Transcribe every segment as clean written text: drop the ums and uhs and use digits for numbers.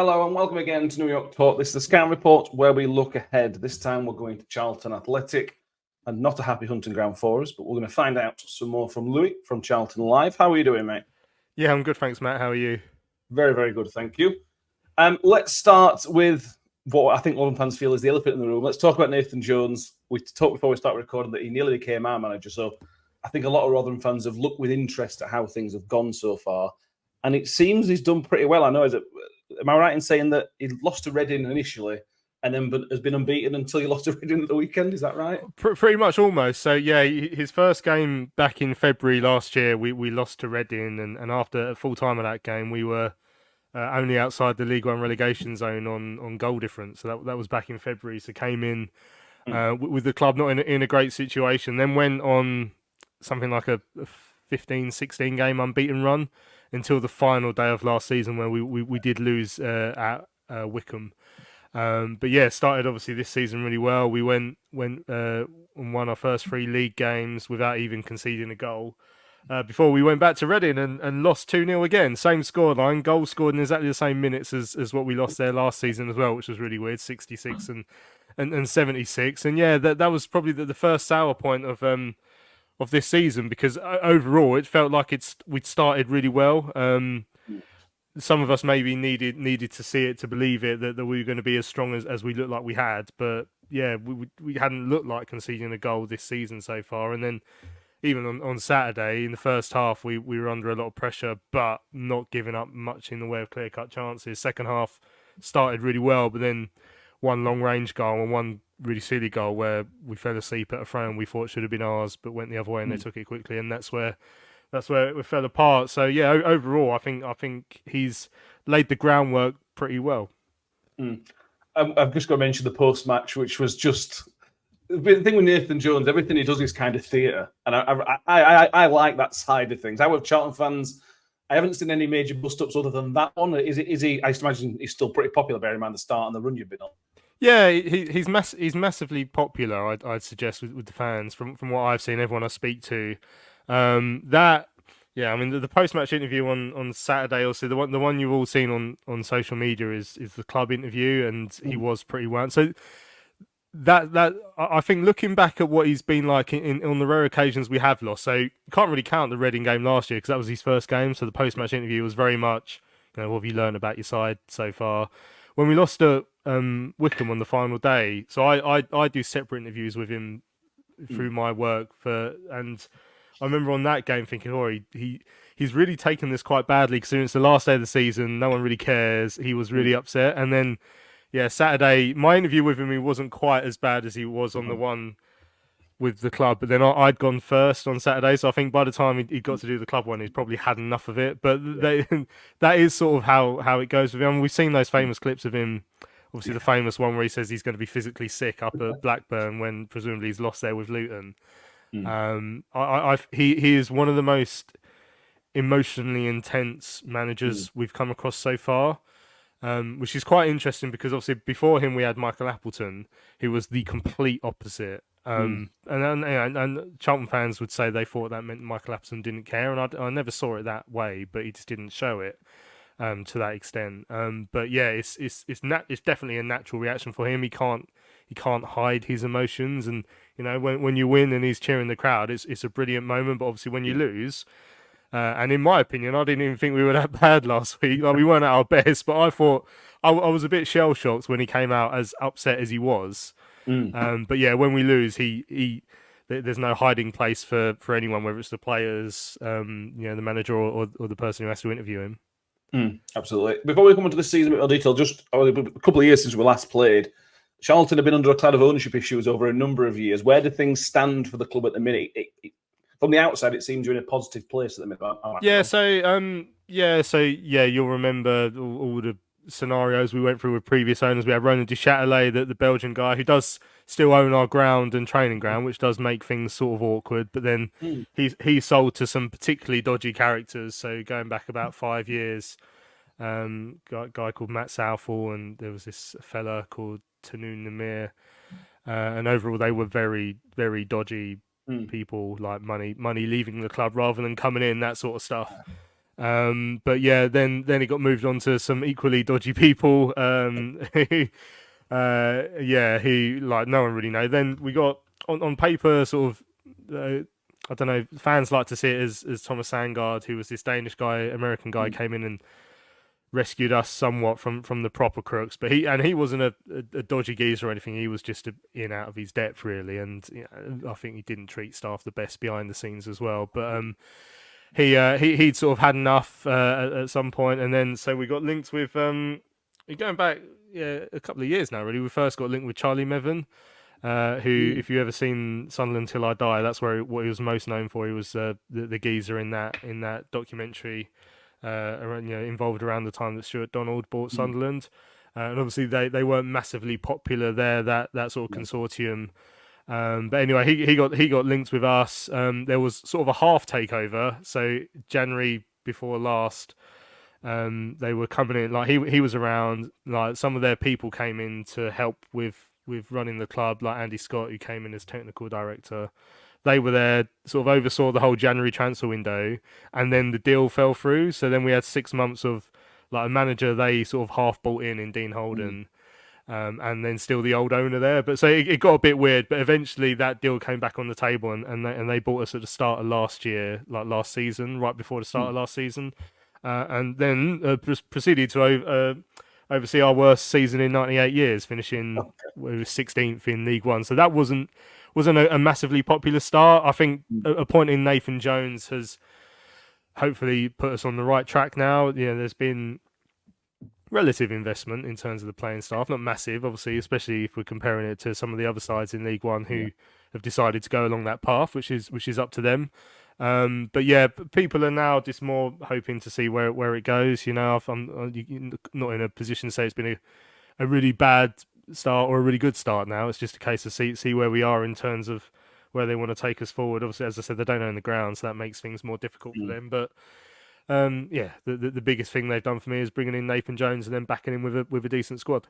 Hello and welcome again to New York Talk. This is the Scan Report where we look ahead. This time we're going to Charlton Athletic, and not a happy hunting ground for us, but we're going to find out some more from Louis from Charlton Live. How are you doing, mate? Yeah, I'm good, thanks, Matt. How are you? Very, very good, thank you. Let's start with what I think Rotherham fans feel is the elephant in the room. Let's talk about Nathan Jones. We talked before we started recording that he nearly became our manager, so I think a lot of Rotherham fans have looked with interest at how things have gone so far, and it seems he's done pretty well. I know, am I right in saying that he lost to Reading initially and then has been unbeaten until he lost to Reading at the weekend? Is that right? Pretty much, almost. So, yeah, his first game back in February last year, we lost to Reading, and after a full time of that game, we were only outside the League One relegation zone on goal difference. So that was back in February. So came in with the club not in a great situation. Then went on something like a 15-16 game unbeaten run until the final day of last season where we did lose at Wycombe. But yeah, started obviously this season really well. We went and won our first 3 league games without even conceding a goal. Before we went back to Reading and lost 2-0 again. Same scoreline, goals scored in exactly the same minutes as what we lost there last season as well, which was really weird, 66 and 76. And yeah, that was probably the first sour point of this season, because overall it felt like we'd started really well. Some of us maybe needed to see it to believe it that we were going to be as strong as we looked like we had. But yeah, we hadn't looked like conceding a goal this season so far. And then even on Saturday in the first half, we were under a lot of pressure, but not giving up much in the way of clear-cut chances. Second half started really well, but then one long-range goal and one really silly goal where we fell asleep at a throw and we thought should have been ours, but went the other way and they took it quickly, and that's where it fell apart. So yeah, overall, I think he's laid the groundwork pretty well. I've just got to mention the post-match, which was just the thing with Nathan Jones. Everything he does is kind of theatre, and I like that side of things. With Charlton fans, I haven't seen any major bust-ups other than that one. Is he? I imagine he's still pretty popular, bearing in mind the start and the run you've been on. Yeah, he's massively popular. I'd suggest with the fans from what I've seen, everyone I speak to. The post-match interview on Saturday, also the one you've all seen on social media is the club interview, and he was pretty well. So that I think, looking back at what he's been like on the rare occasions we have lost, so you can't really count the Reading game last year because that was his first game. So the post-match interview was very much, what have you learned about your side so far? When we lost to Wycombe on the final day, so I do separate interviews with him through my work and I remember on that game thinking, he's really taken this quite badly, because it's the last day of the season, no one really cares. He was really upset, and then Saturday, my interview with him, he wasn't quite as bad as he was on the one with the club, but then I'd gone first on Saturday, so I think by the time he got to do the club one, he's probably had enough of it. But that is sort of how it goes with him. We've seen those famous clips of him, obviously the famous one where he says he's going to be physically sick up at Blackburn when presumably he's lost there with Luton. He is one of the most emotionally intense managers we've come across so far, which is quite interesting, because obviously before him we had Michael Appleton, who was the complete opposite. And Charlton fans would say they thought that meant Michael Appleton didn't care, and I never saw it that way, but he just didn't show it to that extent. But yeah, it's definitely a natural reaction for him. He can't hide his emotions, and when you win and he's cheering the crowd, it's a brilliant moment. But obviously when you lose, and in my opinion, I didn't even think we were that bad last week. Like, we weren't at our best, but I thought I was a bit shell shocked when he came out as upset as he was. But yeah, when we lose, there's no hiding place for anyone, whether it's the players, the manager, or the person who has to interview him. Absolutely. Before we come into this season in a bit more detail, just a couple of years since we last played, Charlton have been under a cloud of ownership issues over a number of years. Where do things stand for the club at the minute? From the outside, it seems you're in a positive place at the minute. So you'll remember all the scenarios we went through with previous owners. We had Ronan Duchâtelet, the Belgian guy, who does still own our ground and training ground, which does make things sort of awkward. But then he sold to some particularly dodgy characters. So going back about 5 years, guy called Matt Southall, and there was this fella called Tanu Namir, and overall they were very, very dodgy people, like money leaving the club rather than coming in, that sort of stuff. But yeah, then it got moved on to some equally dodgy people. Yeah, he like no one really know. Then we got on paper sort of. I don't know. Fans like to see it as Thomas Sandgaard, who was this Danish guy, American guy, came in and rescued us somewhat from the proper crooks. But he wasn't a dodgy geezer or anything. He was just in out of his depth really, and you know, I think he didn't treat staff the best behind the scenes as well. But he'd sort of had enough at some point, and then so we got linked with going back a couple of years now. Really, we first got linked with Charlie Mevin. Who, if you ever seen Sunderland Till I Die, that's what he was most known for. He was the geezer in that documentary, involved around the time that Stuart Donald bought Sunderland, and obviously they weren't massively popular there. That sort of consortium. But anyway, he got linked with us. There was sort of a half takeover. So January before last, they were coming in. Like he was around. Like some of their people came in to help with running the club. Like Andy Scott, who came in as technical director. They were there, sort of oversaw the whole January transfer window, and then the deal fell through. So then we had 6 months of like a manager they sort of half bought in Dean Holden. And then still the old owner there. But so it got a bit weird, but eventually that deal came back on the table and they bought us at the start of last year, like last season, right before the start of last season. And then proceeded to oversee our worst season in 98 years, finishing we were 16th in League One. So that wasn't a massively popular start. I think appointing Nathan Jones has hopefully put us on the right track now. You know, there's been relative investment in terms of the playing staff, not massive, obviously, especially if we're comparing it to some of the other sides in League One who have decided to go along that path, which is up to them. But yeah, people are now just more hoping to see where it goes. You know, I'm not in a position to say it's been a really bad start or a really good start now. It's just a case of see where we are in terms of where they want to take us forward. Obviously, as I said, they don't own the ground, so that makes things more difficult for them. But the biggest thing they've done for me is bringing in Nathan Jones and then backing him with a decent squad.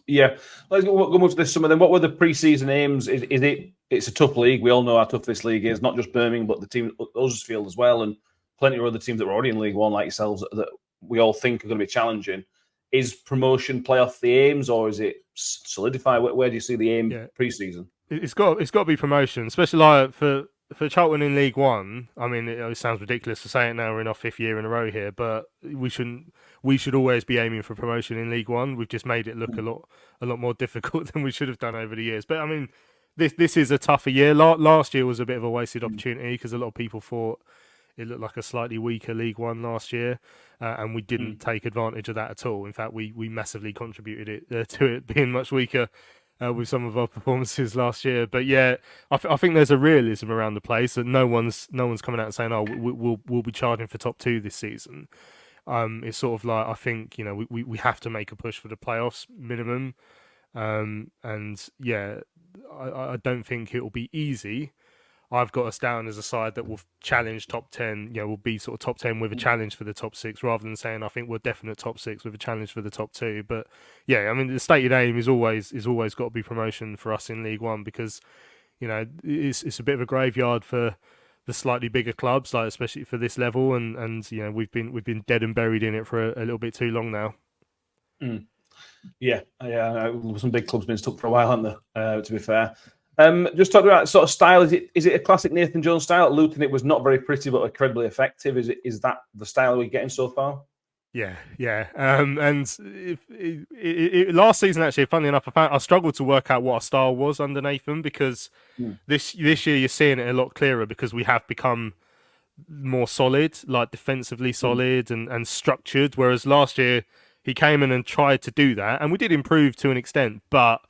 Yeah, let's go move to this summer. Then, what were the pre-season aims? Is it? It's a tough league. We all know how tough this league is. Not just Birmingham, but the team Huddersfield as well, and plenty of other teams that were already in League One, like yourselves, that we all think are going to be challenging. Is promotion playoff the aims, or is it solidify? Where do you see the aim pre-season? It's got to be promotion, especially like for Charlton in League One. I mean, it sounds ridiculous to say it now. We're in our 5th year in a row here, but we should always be aiming for promotion in League One. We've just made it look a lot more difficult than we should have done over the years. But I mean, this is a tougher year. Last year was a bit of a wasted opportunity because a lot of people thought it looked like a slightly weaker League One last year, and we didn't take advantage of that at all. In fact, we massively contributed to it being much weaker. With some of our performances last year, but yeah, I think there's a realism around the place that no one's coming out and saying, "Oh, we'll be charging for top 2 this season." It's sort of like I think we have to make a push for the playoffs minimum, and yeah, I don't think it will be easy. I've got us down as a side that will challenge top 10. Will be sort of top 10 with a challenge for the top 6, rather than saying I think we're definite top 6 with a challenge for the top 2. But yeah, I mean the stated aim is always got to be promotion for us in League One because it's a bit of a graveyard for the slightly bigger clubs, like especially for this level, and we've been dead and buried in it for a little bit too long now. Yeah, some big clubs been stuck for a while, haven't there? To be fair. Just talking about sort of style, is it a classic Nathan Jones style? At Luton, it was not very pretty, but incredibly effective. Is that the style we're getting so far? Yeah. And last season, actually, funnily enough, I struggled to work out what our style was under Nathan because this year you're seeing it a lot clearer because we have become more solid, like defensively solid and structured. Whereas last year he came in and tried to do that, and we did improve to an extent, but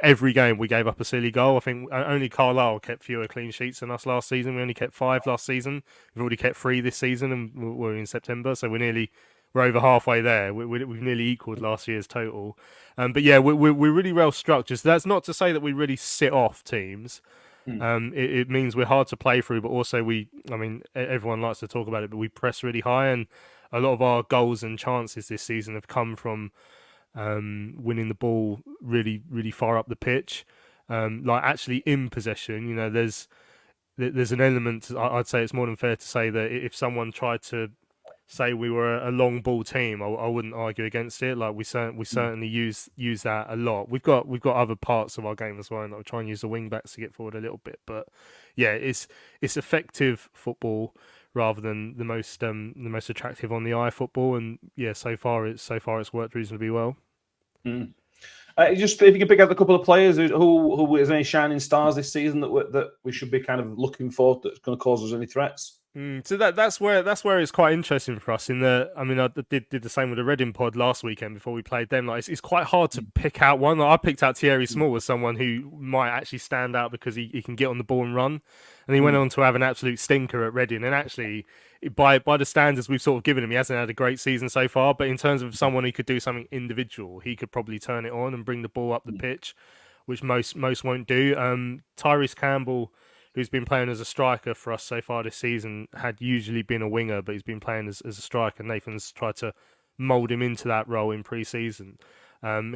every game we gave up a silly goal. I think only Carlisle kept fewer clean sheets than us last season. We only kept 5 last season. We've already kept 3 this season, and we're in September, so we're over halfway there. We've nearly equalled last year's total. But yeah, we're really well structured. So that's not to say that we really sit off teams. It means we're hard to play through, but also everyone likes to talk about it, but we press really high, and a lot of our goals and chances this season have come from winning the ball really, really far up the pitch, like actually in possession. There's an element. I'd say it's more than fair to say that if someone tried to say we were a long ball team, I wouldn't argue against it. Like we certainly use that a lot. We've got other parts of our game as well, and I'll try and use the wing backs to get forward a little bit. But yeah, it's effective football rather than the most attractive on the eye football. And yeah, so far it's worked reasonably well. Just if you could pick out a couple of players who is any shining stars this season that we should be kind of looking for that's going to cause us any threats. So that's where it's quite interesting for us. I did the same with the Reading pod last weekend before we played them. Like it's quite hard to pick out one. Like, I picked out Thierry Small as someone who might actually stand out because he can get on the ball and run, and he went on to have an absolute stinker at Reading. And actually, by the standards we've sort of given him, he hasn't had a great season so far. But in terms of someone who could do something individual, he could probably turn it on and bring the ball up the pitch, which most won't do. Tyrese Campbell, who's been playing as a striker for us so far this season, had usually been a winger, but he's been playing as a striker. Nathan's tried to mould him into that role in pre-season.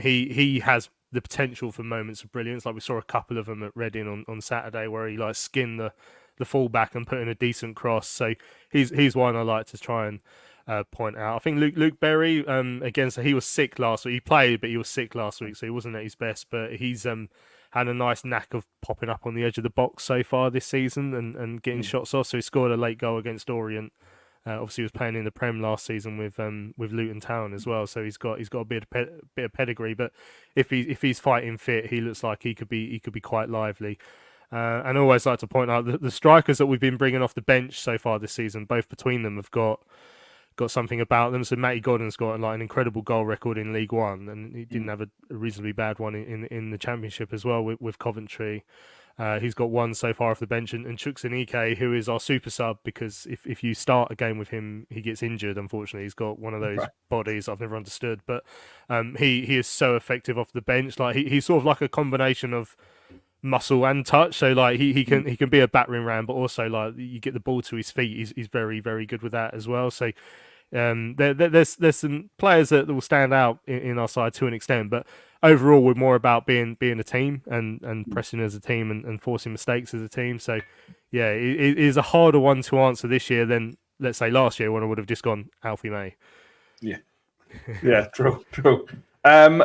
He has the potential for moments of brilliance. Like we saw a couple of them at Reading on Saturday, where he like skinned the fullback and put in a decent cross. So he's one I like to try and point out. I think Luke Berry, again, so he was sick last week. He played, but he was sick last week, so he wasn't at his best. But he's had a nice knack of popping up on the edge of the box so far this season and getting shots off. So he scored a late goal against Orient. Obviously, he was playing in the Prem last season with Luton Town as well. So he's got a bit of pedigree. But if he's fighting fit, he looks like he could be quite lively. And I always like to point out the strikers that we've been bringing off the bench so far this season, both between them have got something about them. So Matty Godden's got like an incredible goal record in League One, and he didn't have a reasonably bad one in the Championship as well with Coventry. He's got one so far off the bench, and Chukwuemeka, who is our super sub, because if you start a game with him, he gets injured. Unfortunately, he's got one of those bodies I've never understood. But he is so effective off the bench. Like he's sort of like a combination of muscle and touch. So like he can be a battering ram, but also like you get the ball to his feet. He's very, very good with that as well. So there's some players that will stand out in our side to an extent, but overall we're more about being a team and pressing as a team and forcing mistakes as a team. So yeah, it is a harder one to answer this year than, let's say, last year when I would have just gone Alfie May. Yeah, true. Well,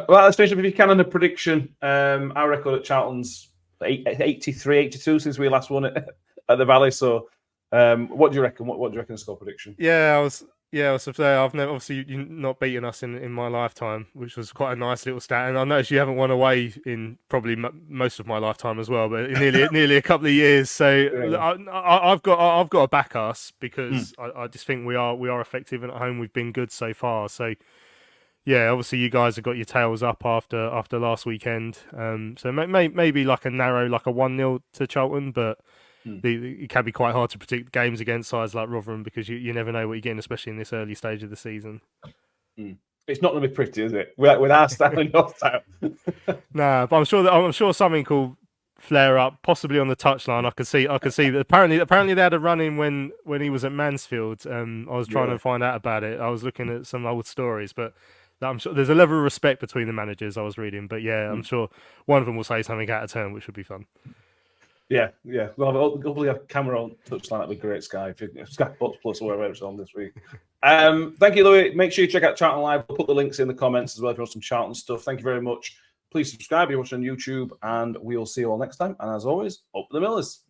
let's finish up if you can on the prediction. Our record at Charlton's 83-82 since we last won it at the Valley. So what do you reckon? What do you reckon the score prediction? I was I've never, obviously, you not beaten us in my lifetime, which was quite a nice little stat. And I noticed you haven't won away in probably most of my lifetime as well, but in nearly a couple of years. So I've got to back us because I just think we are effective, and at home we've been good so far. So yeah, obviously you guys have got your tails up after last weekend. So maybe like a narrow, like a 1-0 to Charlton, but it can be quite hard to predict games against sides like Rotherham because you never know what you're getting, especially in this early stage of the season. It's not going to be pretty, is it? With our style and your style. Nah, but I'm sure something will flare up, possibly on the touchline. I could see that apparently they had a run in when he was at Mansfield. I was trying to find out about it. I was looking at some old stories, but I'm sure there's a level of respect between the managers I was reading. But yeah, I'm sure one of them will say something out of turn, which would be fun. Yeah. Well, hopefully a camera on touchline. That'd be great, Sky. Sky Sports Plus or wherever it's on this week. Thank you, Louis. Make sure you check out Charlton Live. We'll put the links in the comments as well if you want some Charlton stuff. Thank you very much. Please subscribe if you're watching on YouTube, and we'll see you all next time. And as always, up the Millers.